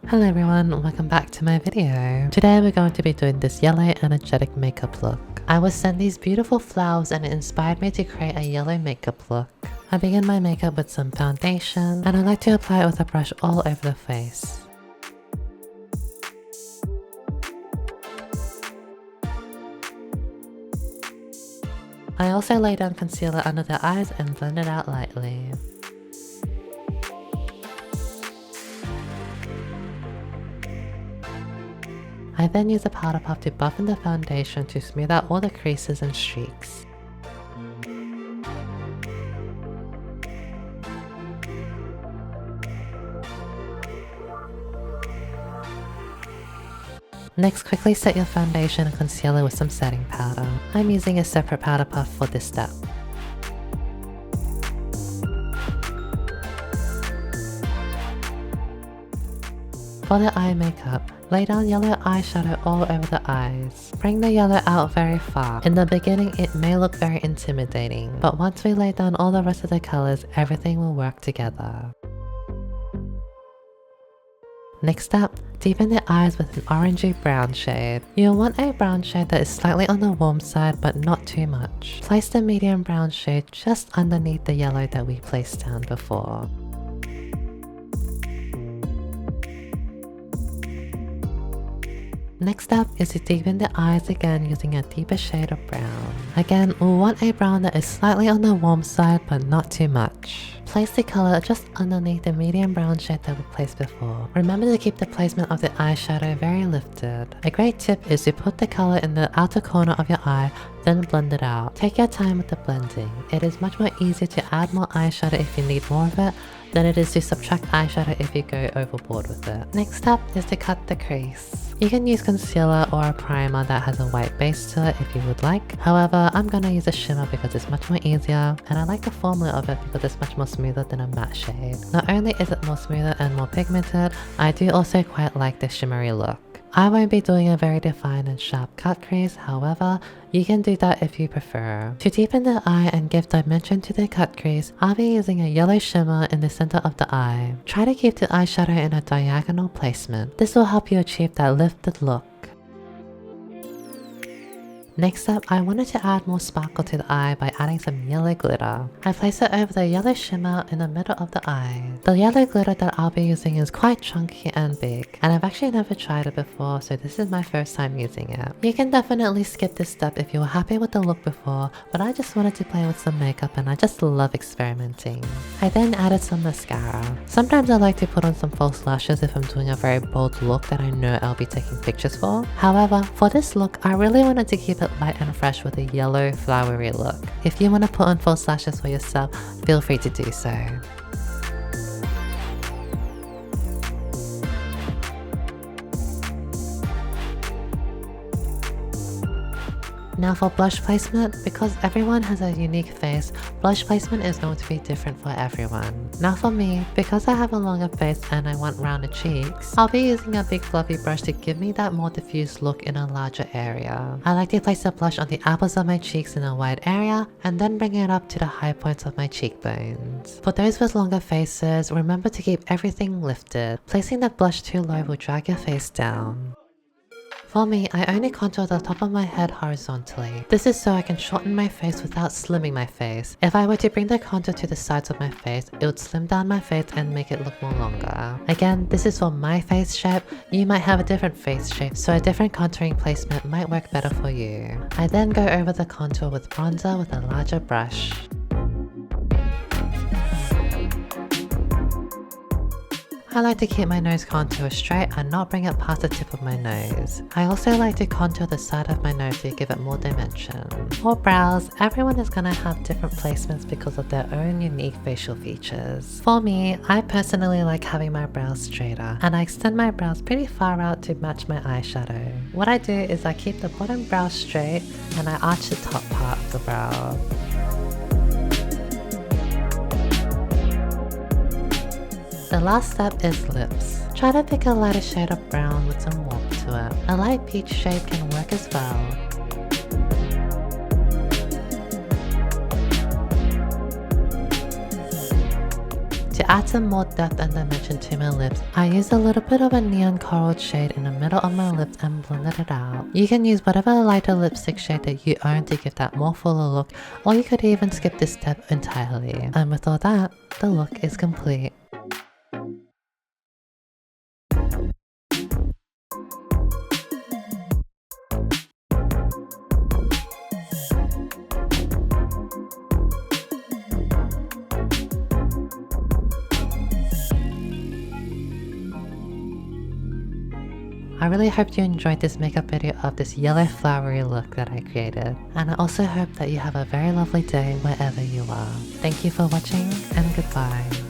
Hello everyone, welcome back to my video. Today we're going to be doing this yellow energetic makeup look. I was sent these beautiful flowers and it inspired me to create a yellow makeup look. I begin my makeup with some foundation and I like to apply it with a brush all over the face. I also lay down concealer under the eyes and blend it out lightly. I then use a powder puff to buff in the foundation to smooth out all the creases and streaks. Next, quickly set your foundation and concealer with some setting powder. I'm using a separate powder puff for this step. For the eye makeup, lay down yellow eyeshadow all over the eyes. Bring the yellow out very far. In the beginning, it may look very intimidating, but once we lay down all the rest of the colors, everything will work together. Next up, deepen the eyes with an orangey brown shade. You'll want a brown shade that is slightly on the warm side but not too much. Place the medium brown shade just underneath the yellow that we placed down before. Next up is to deepen the eyes again using a deeper shade of brown. Again, we'll want a brown that is slightly on the warm side but not too much. Place the color just underneath the medium brown shade that we placed before. Remember to keep the placement of the eyeshadow very lifted. A great tip is to put the color in the outer corner of your eye, then blend it out. Take your time with the blending. It is much more easier to add more eyeshadow if you need more of it than it is to subtract eyeshadow if you go overboard with it. Next up is to cut the crease. You can use concealer or a primer that has a white base to it if you would like. However, I'm gonna use a shimmer because it's much more easier and I like the formula of it because it's much more smoother than a matte shade. Not only is it more smoother and more pigmented, I do also quite like the shimmery look. I won't be doing a very defined and sharp cut crease, however, you can do that if you prefer. To deepen the eye and give dimension to the cut crease, I'll be using a yellow shimmer in the center of the eye. Try to keep the eyeshadow in a diagonal placement. This will help you achieve that lifted look. Next up, I wanted to add more sparkle to the eye by adding some yellow glitter. I place it over the yellow shimmer in the middle of the eye. The yellow glitter that I'll be using is quite chunky and big, and I've actually never tried it before, so this is my first time using it. You can definitely skip this step if you were happy with the look before, but I just wanted to play with some makeup and I just love experimenting. I then added some mascara. Sometimes I like to put on some false lashes if I'm doing a very bold look that I know I'll be taking pictures for. However, for this look, I really wanted to keep it light and fresh with a yellow flowery look. If you want to put on false lashes for yourself, feel free to do so. Now for blush placement, because everyone has a unique face, blush placement is going to be different for everyone. Now for me, because I have a longer face and I want rounded cheeks, I'll be using a big fluffy brush to give me that more diffused look in a larger area. I like to place the blush on the apples of my cheeks in a wide area and then bring it up to the high points of my cheekbones. For those with longer faces, remember to keep everything lifted. Placing the blush too low will drag your face down. For me, I only contour the top of my head horizontally. This is so I can shorten my face without slimming my face. If I were to bring the contour to the sides of my face, it would slim down my face and make it look more longer. Again, this is for my face shape. You might have a different face shape, so a different contouring placement might work better for you. I then go over the contour with bronzer with a larger brush. I like to keep my nose contour straight and not bring it past the tip of my nose. I also like to contour the side of my nose to give it more dimension. For brows, everyone is gonna have different placements because of their own unique facial features. For me, I personally like having my brows straighter, and I extend my brows pretty far out to match my eyeshadow. What I do is I keep the bottom brow straight and I arch the top part of the brow. The last step is lips. Try to pick a lighter shade of brown with some warmth to it. A light peach shade can work as well. To To add some more depth and dimension to my lips, I used a little bit of a neon coral shade in the middle of my lips and blended it out. You can use whatever lighter lipstick shade that you own to give that more fuller look, or you could even skip this step entirely. And with all that, the look is complete. I really hope you enjoyed this makeup video of this yellow flowery look that I created. And I also hope that you have a very lovely day wherever you are. Thank you for watching, and goodbye.